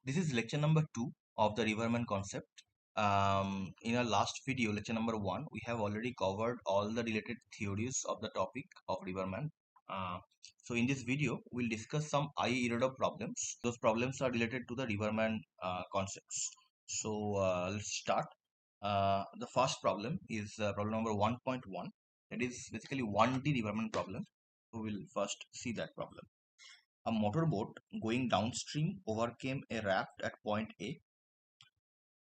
This is lecture number 2 of the Riverman concept. In our last video, lecture number 1, we have already covered all the related theories of the topic of Riverman. So in this video, we'll discuss some I.E IRODOV problems. Those problems are related to the Riverman concepts. So let's start. The first problem is problem number 1.1. That is basically 1D Riverman problem. We will first see that problem. A motorboat going downstream overcame a raft at point A.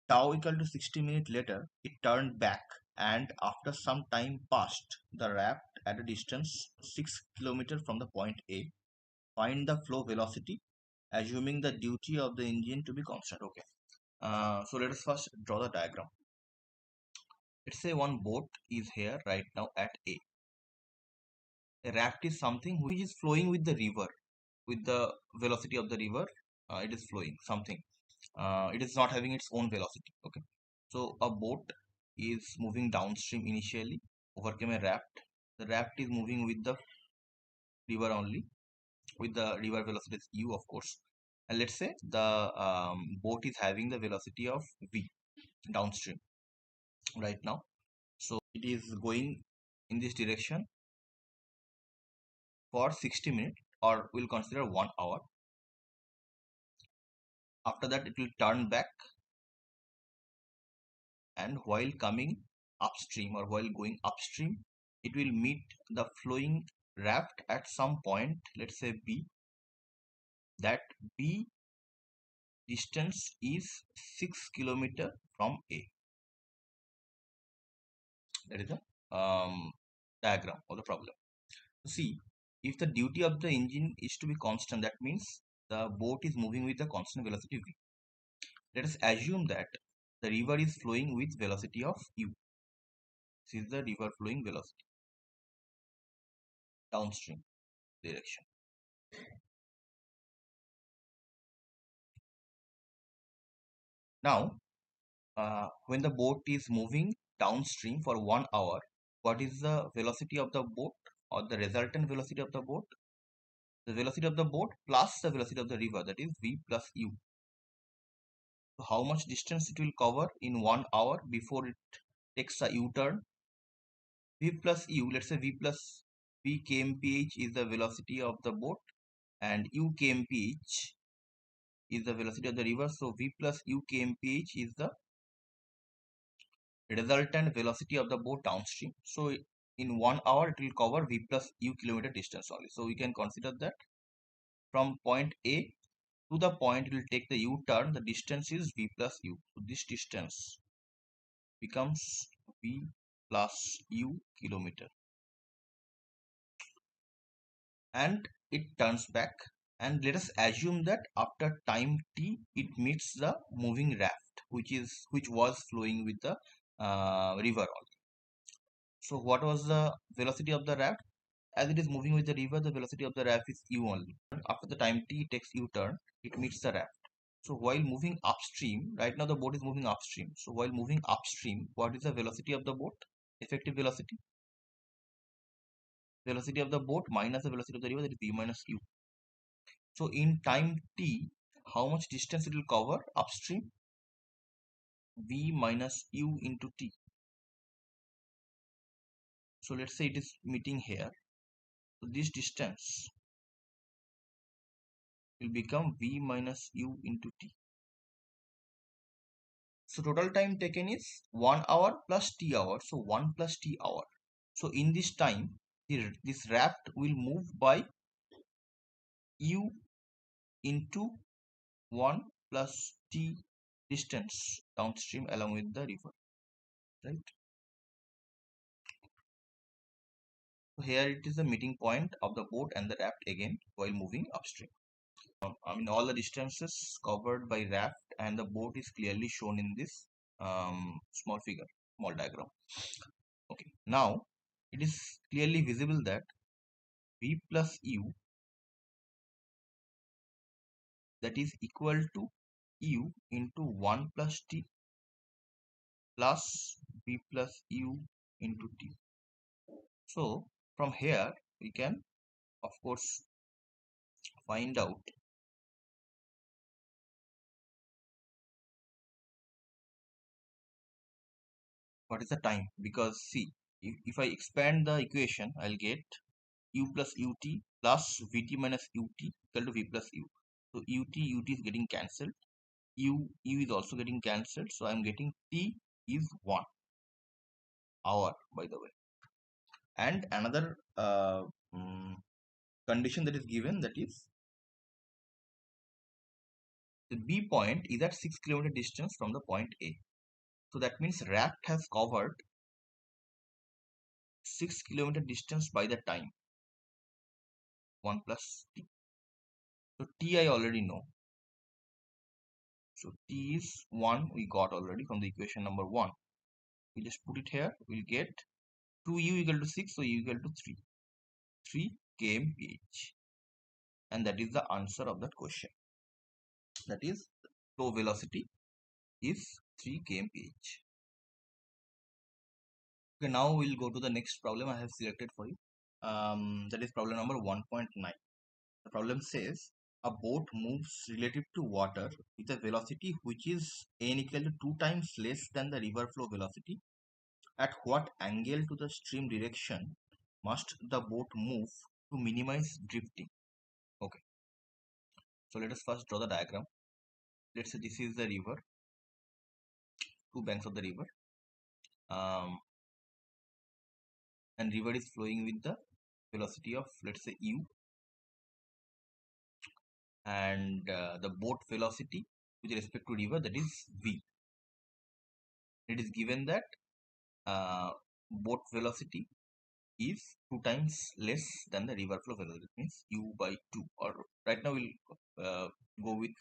Tau equal to 60 minutes later, it turned back and after some time passed the raft at a distance 6 km from the point A. Find the flow velocity assuming the duty of the engine to be constant. Okay. So let us first draw the diagram. Let's say one boat is here right now at A. A raft is something which is flowing with the river, with the velocity of the river. It is flowing something. It is not having its own velocity. Okay, so a boat is moving downstream initially, overcame a raft. The raft is moving with the river only, with the river velocity is u, of course. And let's say the boat is having the velocity of v downstream right now. So it is going in this direction for 60 minutes, or we'll consider 1 hour. After that, it will turn back, and while coming upstream or while going upstream, it will meet the flowing raft at some point, let's say B. That B distance is 6 km from A. That is the diagram of the problem. See, if the duty of the engine is to be constant, that means the boat is moving with the constant velocity V. Let us assume that the river is flowing with velocity of U. This is the river flowing velocity downstream direction. Now, when the boat is moving downstream for 1 hour, what is the velocity of the boat, or the resultant velocity of the boat? The velocity of the boat plus the velocity of the river, that is V plus U. So how much distance it will cover in 1 hour before it takes a U-turn? V plus U, let's say V kmph is the velocity of the boat, and U kmph is the velocity of the river. So V plus U kmph is the resultant velocity of the boat downstream. So in 1 hour, it will cover V plus U kilometer distance only. So we can consider that from point A to the point it will take the U-turn, the distance is V plus U. So this distance becomes V plus U kilometer. And it turns back, and let us assume that after time t it meets the moving raft which was flowing with the river only. So what was the velocity of the raft? As it is moving with the river, the velocity of the raft is u only. After the time t it takes u-turn, it meets the raft. So while moving upstream, right now the boat is moving upstream. So while moving upstream, what is the velocity of the boat? Effective velocity. Velocity of the boat minus the velocity of the river, that is v minus u. So in time t, how much distance it will cover upstream? V minus u into t. So let's say it is meeting here. So this distance will become v minus u into t. So total time taken is 1 hour plus t hour. So 1 plus t hour. So in this time, this raft will move by u into 1 plus t distance downstream along with the river, right? So here it is the meeting point of the boat and the raft again while moving upstream. I mean, all the distances covered by raft and the boat is clearly shown in this small figure, small diagram. Okay, now it is clearly visible that V plus U, that is equal to U into 1 plus T plus V plus U into T. So from here we can of course find out what is the time? Because see, if I expand the equation, I'll get u plus ut plus vt minus ut equal to v plus u. So ut is getting cancelled. U is also getting cancelled. So I'm getting t is 1 hour, by the way. And another condition that is given, that is the B point is at 6 kilometer distance from the point A. So that means raft has covered 6 kilometer distance by the time 1 plus t. So t I already know. So t is 1 we got already from the equation number 1. We just put it here. We'll get 2u equal to 6, so u equal to 3. 3 kmph. And that is the answer of that question. That is, flow velocity is 3 kmph. Okay, now we'll go to the next problem I have selected for you. That is problem number 1.9. The problem says a boat moves relative to water with a velocity which is n equal to 2 times less than the river flow velocity. At what angle to the stream direction must the boat move to minimize drifting? Okay, so let us first draw the diagram. Let's say this is the river, two banks of the river, and river is flowing with the velocity of, let's say, u, and the boat velocity with respect to river, that is v. It is given that boat velocity is 2 times less than the river flow velocity. It means u by 2, or right now we'll go with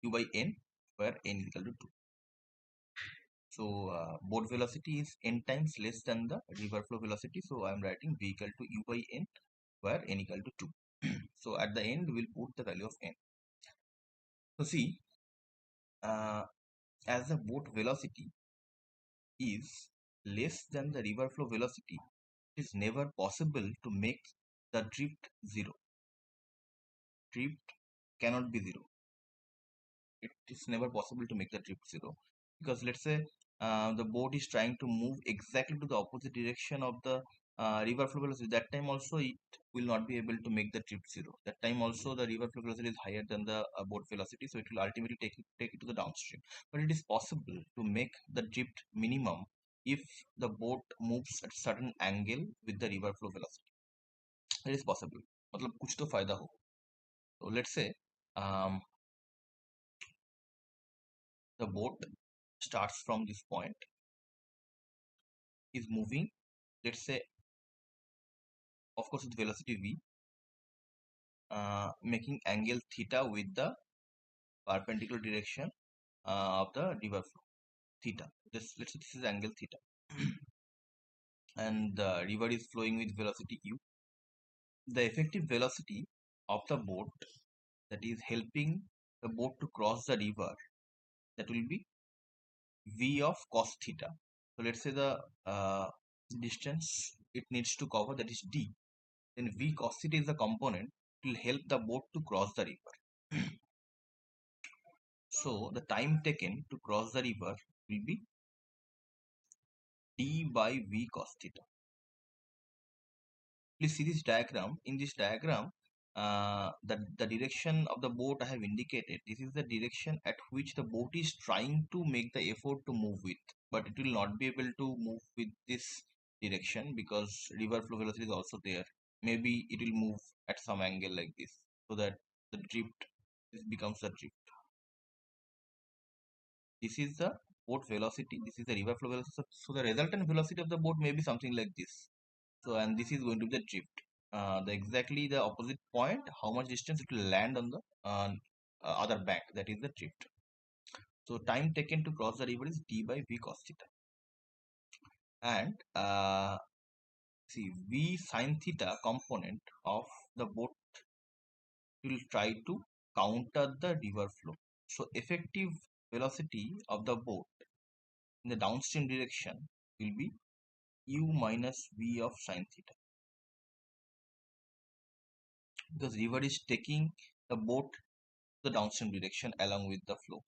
u by n, where n is equal to 2. So boat velocity is n times less than the river flow velocity. So I am writing v equal to u by n, where n equal to 2. So at the end we'll put the value of n. So see, as the boat velocity is less than the river flow velocity, it is never possible to make the drift 0. Drift cannot be 0. It is never possible to make the drift 0, because let's say the boat is trying to move exactly to the opposite direction of the river flow velocity. That time also it will not be able to make the drift 0. That time also the river flow velocity is higher than the boat velocity, so it will ultimately take it to the downstream. But it is possible to make the drift minimum if the boat moves at certain angle with the river flow velocity. It is possible. मतलब कुछ तो फायदा हो. So let's say the boat starts from this point, is moving, let's say, of course with velocity v, making angle theta with the perpendicular direction of the river flow, theta. Let's say this is angle theta. And the river is flowing with velocity u. The effective velocity of the boat that is helping the boat to cross the river, that will be v of cos theta. So let's say the distance it needs to cover, that is d. Then v cos theta is the component, it will help the boat to cross the river. So the time taken to cross the river will be d by v cos theta. Please see this diagram. In this diagram, the direction of the boat I have indicated. This is the direction at which the boat is trying to make the effort to move with, but it will not be able to move with this direction because river flow velocity is also there. Maybe it will move at some angle like this, so that the drift, this becomes the drift. This is the boat velocity, this is the river flow velocity. So the resultant velocity of the boat may be something like this. So, and this is going to be the drift. The exactly the opposite point, how much distance it will land on the other bank, that is the drift. So time taken to cross the river is d by v cos theta. And see, v sin theta component of the boat will try to counter the river flow. So effective velocity of the boat in the downstream direction will be u minus v of sin theta, because river is taking the boat the downstream direction along with the flow.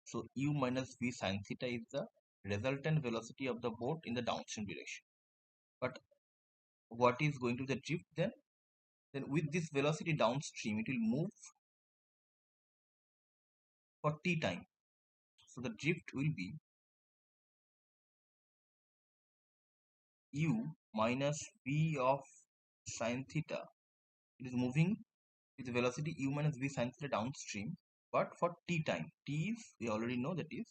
So u minus v sin theta is the resultant velocity of the boat in the downstream direction. But what is going to be the drift then? Then with this velocity downstream, it will move for t time. So the drift will be u minus v of sine theta. It is moving with velocity u minus v sine theta downstream, but for t time. T is, we already know, that is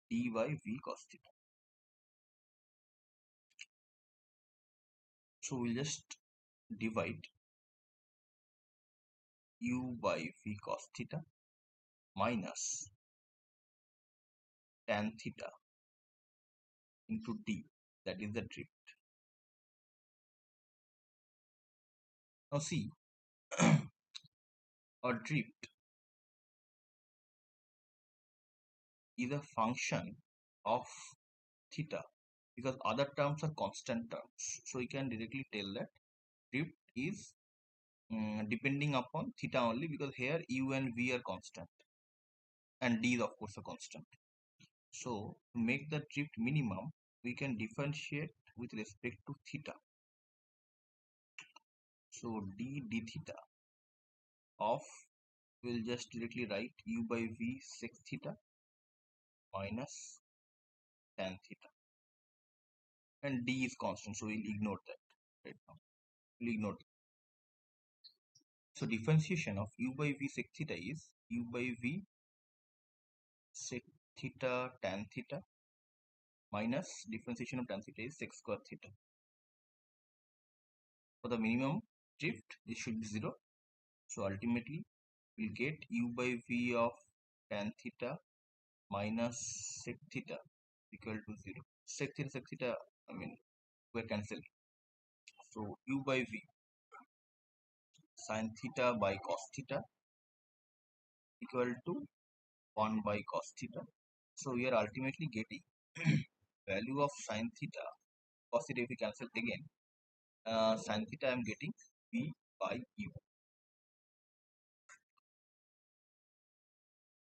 d by v cos theta. So we'll just divide u by v cos theta minus tan theta into d, that is the drift. Now see, a drift is a function of theta because other terms are constant terms. So you can directly tell that drift is depending upon theta only, because here u and v are constant and d is of course a constant. So to make the drift minimum, we can differentiate with respect to theta. So d theta of, we'll just directly write u by v sec theta minus tan theta, and d is constant, so we'll ignore that right now. We'll ignore that. So differentiation of u by v sec theta is u by v sec theta tan theta minus differentiation of tan theta is sec square theta. For the minimum drift, this should be 0. So ultimately, we'll get u by v of tan theta minus sec theta equal to 0. Sec theta, I mean, we're cancelled. So u by v sin theta by cos theta equal to 1 by cos theta. So we are ultimately getting value of sin theta, cos theta if we cancel again, sin theta I am getting v by u.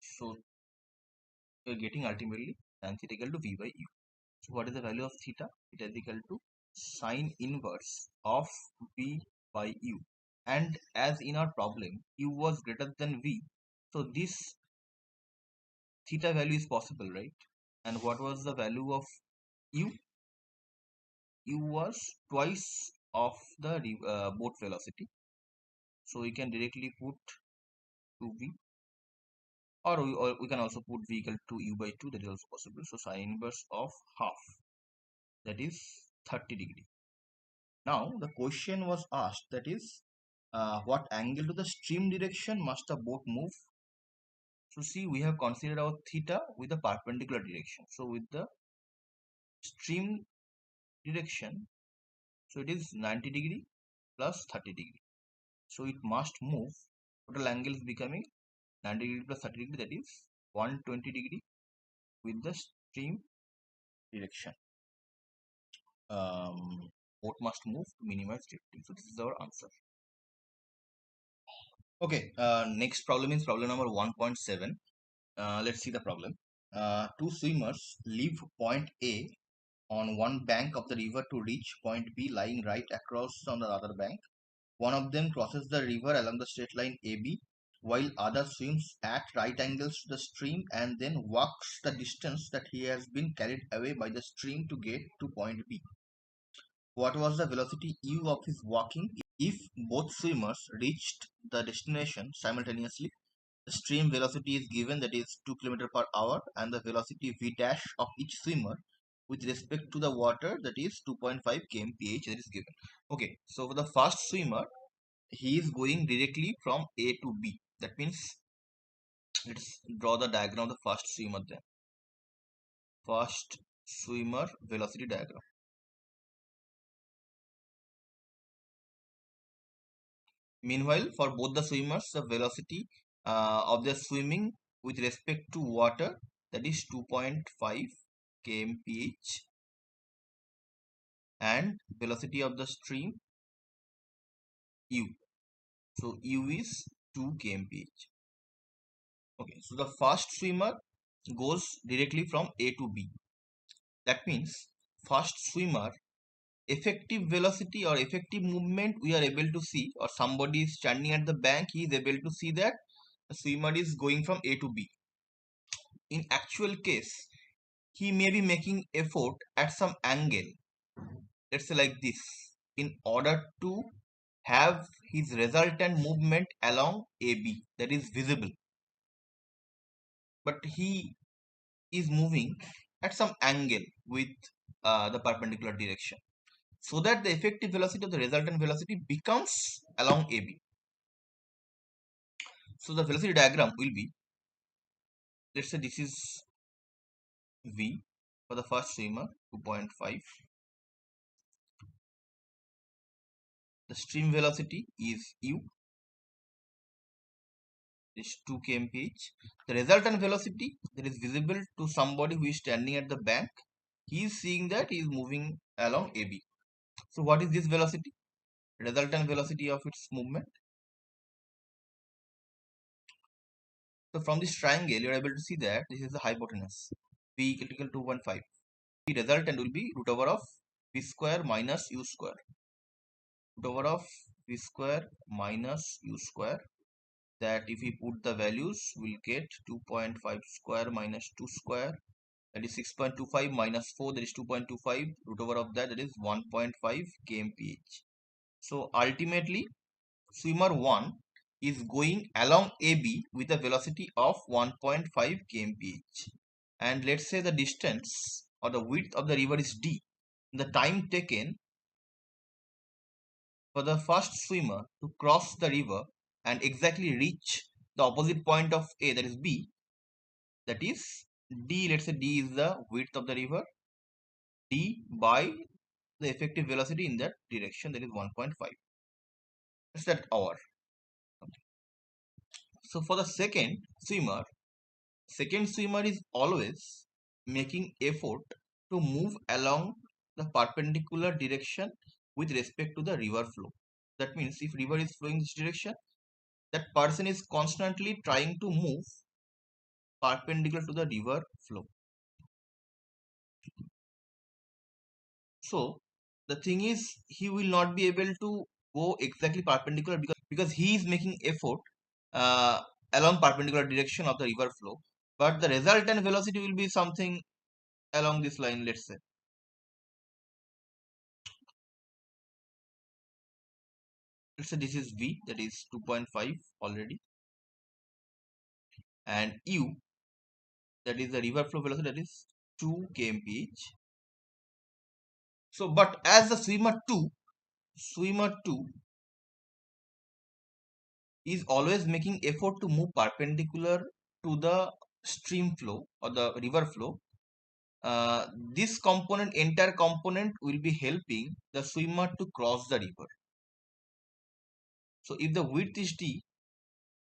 So we are getting ultimately sin theta equal to v by u. So what is the value of theta? Theta is equal to sine inverse of v by u. And as in our problem, u was greater than v, so this theta value is possible, right? And what was the value of u? U was twice of the boat velocity, so we can directly put 2v, or we can also put v equal to u by 2, that is also possible. So sine inverse of half, that is 30 degree. Now the question was asked, that is what angle to the stream direction must a boat move? So see, we have considered our theta with the perpendicular direction. So with the stream direction, so it is 90 degree plus 30 degree. So it must move, total angle is becoming 90 degree plus 30 degree, that is 120 degree with the stream direction. Boat must move to minimize drifting. So this is our answer. Okay, next problem is problem number 1.7. Let's see the problem. Two swimmers leave point A on one bank of the river to reach point B lying right across on the other bank. One of them crosses the river along the straight line AB, while other swims at right angles to the stream and then walks the distance that he has been carried away by the stream to get to point B. What was the velocity u of his walking if both swimmers reached the destination simultaneously? The stream velocity is given, that is 2 km per hour, and the velocity v dash of each swimmer with respect to the water, that is 2.5 kmph, that is given. Okay, so for the first swimmer, he is going directly from A to B. That means let's draw the diagram of the first swimmer then. First swimmer velocity diagram. Meanwhile, for both the swimmers, the velocity of their swimming with respect to water, that is 2.5 kmph, and velocity of the stream u. So u is 2 kmph. Okay, so the first swimmer goes directly from A to B. That means first swimmer effective velocity or effective movement we are able to see, or somebody is standing at the bank, he is able to see that the swimmer is going from A to B. In actual case, he may be making effort at some angle, let's say like this, in order to have his resultant movement along AB that is visible, but he is moving at some angle with the perpendicular direction, so that the effective velocity of the resultant velocity becomes along AB. So the velocity diagram will be, let's say this is V for the first swimmer, 2.5. The stream velocity is U, is 2 kmph. The resultant velocity that is visible to somebody who is standing at the bank, he is seeing that he is moving along AB. So what is this velocity? Resultant velocity of its movement. So from this triangle, you are able to see that this is the hypotenuse. V equal to 2.5. The resultant will be root over of V square minus U square. Root over of V square minus U square. That if we put the values, we'll get 2.5 square minus 2 square. That is 6.25 minus 4, that is 2.25. Root over of that is 1.5 kmph. So ultimately, swimmer 1 is going along AB with a velocity of 1.5 kmph. And let's say the distance or the width of the river is D. The time taken for the first swimmer to cross the river and exactly reach the opposite point of A, that is B, that is D. Let's say D is the width of the river, D by the effective velocity in that direction, that is 1.5. That's that hour. So for the second swimmer is always making effort to move along the perpendicular direction with respect to the river flow. That means if river is flowing this direction, that person is constantly trying to move perpendicular to the river flow. So the thing is, he will not be able to go exactly perpendicular because he is making effort uh, along perpendicular direction of the river flow, but the resultant velocity will be something along this line. Let's say this is V, that is 2.5 already, and U, that is the river flow velocity, that is 2 kmph. So but as the swimmer 2 is always making effort to move perpendicular to the stream flow or the river flow, uh, this entire component will be helping the swimmer to cross the river. So if the width is D,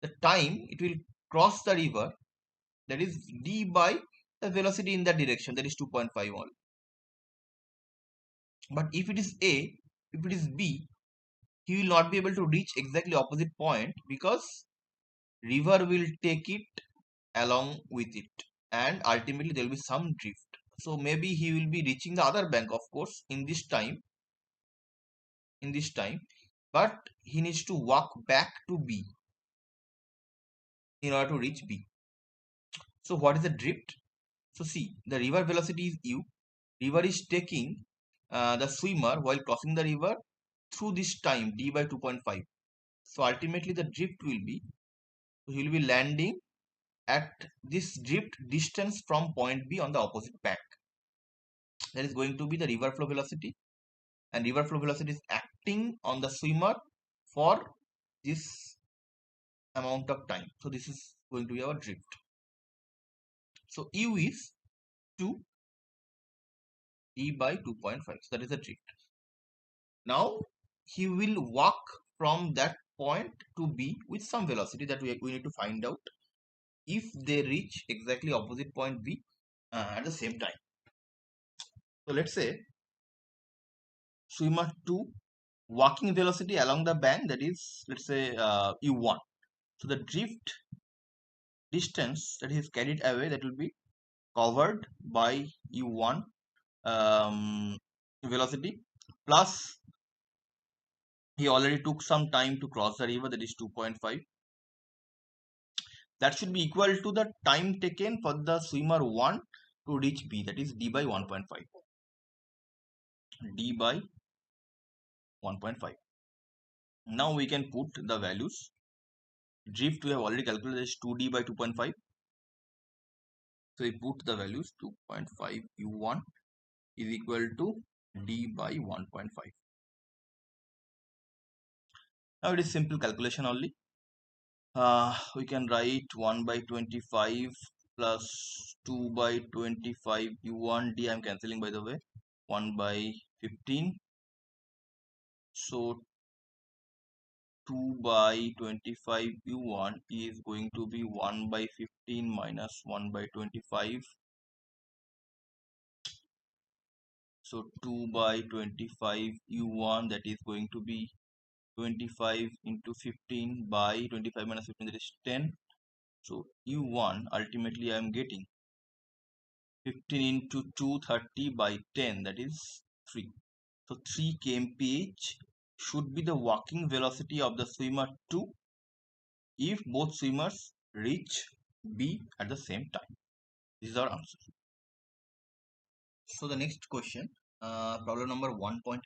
the time it will cross the river, that is D by the velocity in that direction, that is 2.5 only. But if it is A, if it is B, he will not be able to reach exactly opposite point because river will take it along with it, and ultimately there will be some drift. So maybe he will be reaching the other bank, of course, in this time, but he needs to walk back to B in order to reach B. So what is the drift? So see, the river velocity is U. River is taking the swimmer while crossing the river through this time D by 2.5. So ultimately the drift will be, he will be landing at this drift distance from point B on the opposite bank. That is going to be the river flow velocity, and river flow velocity is acting on the swimmer for this amount of time. So this is going to be our drift. So U is 2 E by 2.5. So that is the drift. Now he will walk from that point to B with some velocity that we need to find out if they reach exactly opposite point B at the same time. So let's say swimmer 2 walking velocity along the bank, that is, let's say U1. So the drift distance that is carried away, that will be covered by U1 velocity, plus he already took some time to cross the river, that is 2.5. That should be equal to the time taken for the swimmer 1 to reach B, that is d by 1.5. D by 1.5. Now we can put the values. Drift we have already calculated is 2d by 2.5. So we put the values 2.5 u1 is equal to d by 1.5. Now it is simple calculation only. We can write 1 by 25 plus 2 by 25 u1 d. I am cancelling by the way. 1 by 15. So 2 by 25 u1 is going to be 1 by 15 minus 1 by 25. So 2 by 25 u1, that is going to be 25 into 15 by 25 minus 15, that is 10. So u1 ultimately I am getting 15 into 2, 30 by 10, that is 3. So 3 kmph should be the walking velocity of the swimmer 2 if both swimmers reach B at the same time. This is our answer. So the next question, problem number 1.8.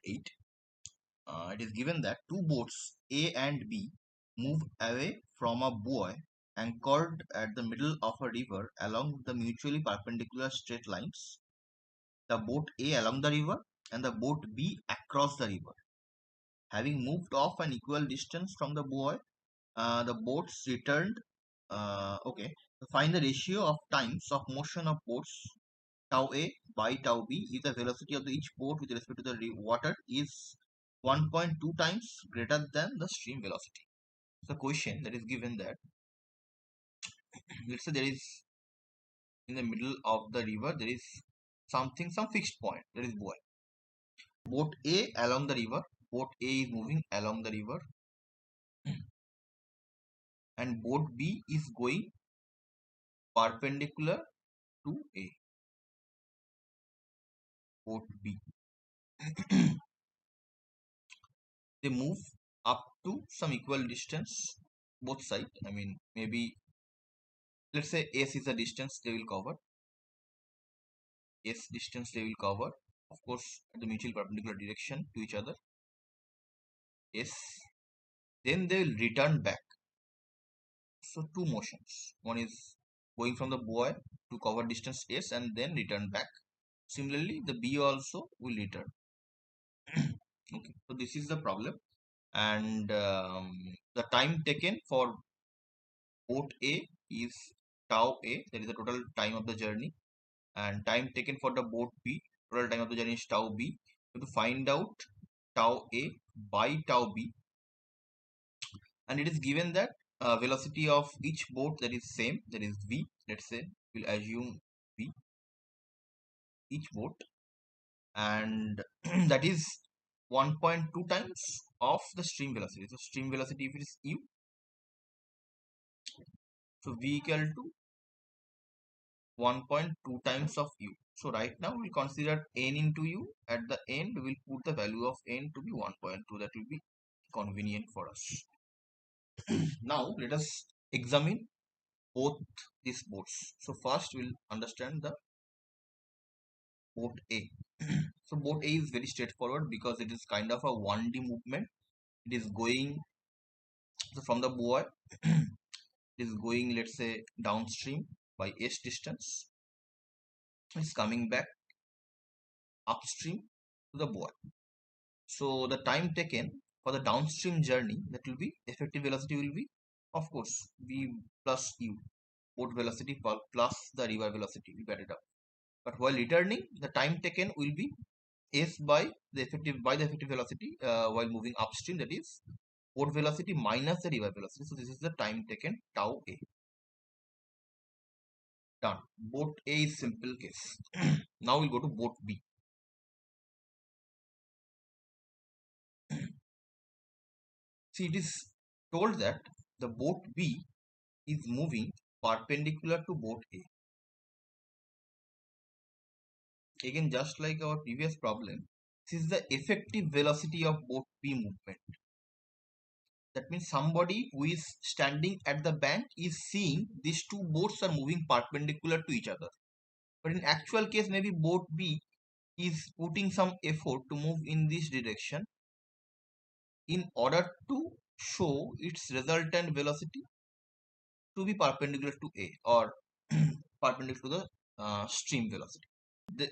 It is given that two boats A and B move away from a buoy anchored at the middle of a river along the mutually perpendicular straight lines. The boat A along the river and the boat B across the river. Having moved off an equal distance from the buoy, the boats returned. Okay, to find the ratio of times of motion of boats tau A by tau B if the velocity of each boat with respect to the water is 1.2 times greater than the stream velocity. The question that is given that let's say there is in the middle of the river there is some fixed point, there is buoy. Boat A along the river, boat A is moving along the river and boat B is going perpendicular to A. Boat B. They move up to some equal distance both sides. I mean, maybe let's say S is the distance they will cover. S distance they will cover, of course, at the mutual perpendicular direction to each other. S. Then they will return back. So two motions. One is going from the buoy to cover distance S and then return back. Similarly, the B also will return. Okay, so this is the problem, and the time taken for boat A is tau A, that is the total time of the journey, and time taken for the boat B, total time of the journey is tau B. So to find out tau A by tau B, and it is given that velocity of each boat that is same, that is V. Let's say we'll assume V each boat, and that is 1.2 times of the stream velocity. So stream velocity if it is U, so V equal to 1.2 times of U. So right now we'll consider N into U. At the end we will put the value of N to be 1.2. That will be convenient for us. Now let us examine both these boats. So first we'll understand the boat A. So boat A is very straightforward because it is kind of a 1D movement. It is going from the buoy. It is going, let's say, downstream by S distance. It's coming back upstream to the buoy. So the time taken for the downstream journey, that will be effective velocity will be, of course, V plus U, boat velocity plus the river velocity, we get it up. But while returning, the time taken will be S by the effective velocity while moving upstream, that is boat velocity minus the river velocity. So this is the time taken tau A. Done. Boat A is simple case. Now we'll go to boat B. See, it is told that the boat B is moving perpendicular to boat A. again, just like our previous problem, this is the effective velocity of boat B movement. That means somebody who is standing at the bank is seeing these two boats are moving perpendicular to each other. But in actual case, maybe boat B is putting some effort to move in this direction in order to show its resultant velocity to be perpendicular to A, or perpendicular to the stream velocity.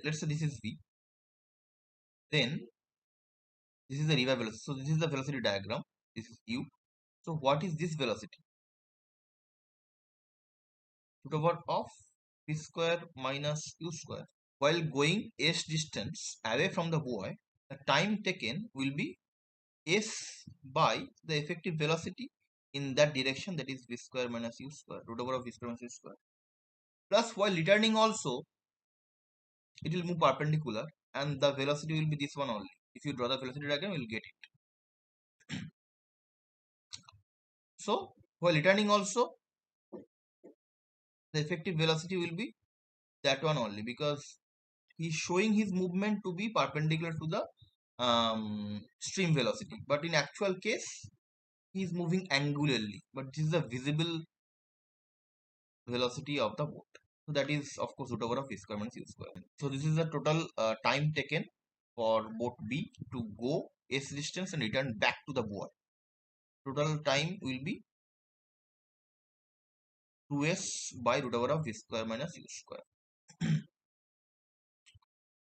Let's say this is V. Then this is the river velocity. So this is the velocity diagram. This is U. So what is this velocity? Root over of V square minus U square. While going S distance away from the buoy, the time taken will be S by the effective velocity in that direction, that is V square minus U square, root over of V square minus U square. Plus while returning also, it will move perpendicular and the velocity will be this one only. If you draw the velocity diagram, you will get it. So while returning also, the effective velocity will be that one only, because he is showing his movement to be perpendicular to the stream velocity, but in actual case he is moving angularly, but this is the visible velocity of the boat. So that is of course root over of V square minus U square. So this is the total time taken for boat B to go S distance and return back to the buoy. Total time will be 2s by root over of V square minus U square.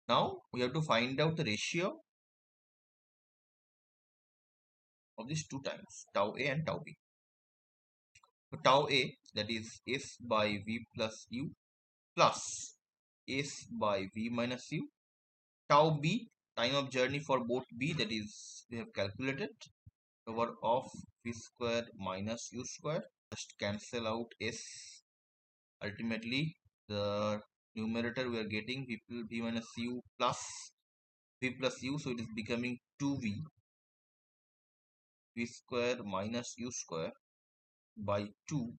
Now we have to find out the ratio of these two times, tau A and tau B. So tau A, that is S by V plus U plus S by V minus U. Tau B, time of journey for boat B, that is we have calculated, over of V square minus U square. Just cancel out S. Ultimately the numerator we are getting V minus U plus V plus U, so it is becoming 2V V square minus U square by 2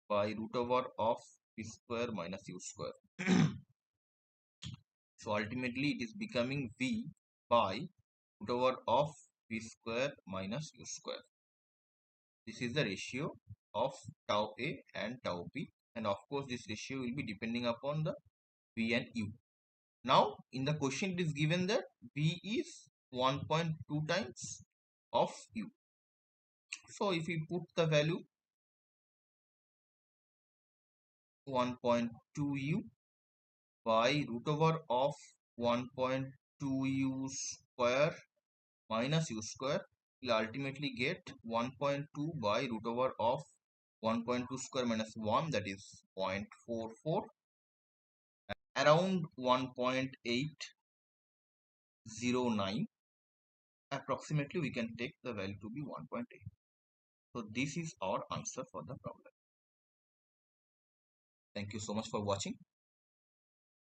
by root over of V square minus U square. So ultimately it is becoming V by root over of V square minus U square. This is the ratio of tau A and tau B, and of course this ratio will be depending upon the V and U. Now in the question it is given that V is 1.2 times of U. So if we put the value 1.2 U by root over of 1.2 U square minus U square, will ultimately get 1.2 by root over of 1.2 square minus 1, that is 0.44, around 1.809. Approximately we can take the value to be 1.8. So this is our answer for the problem. Thank you so much for watching.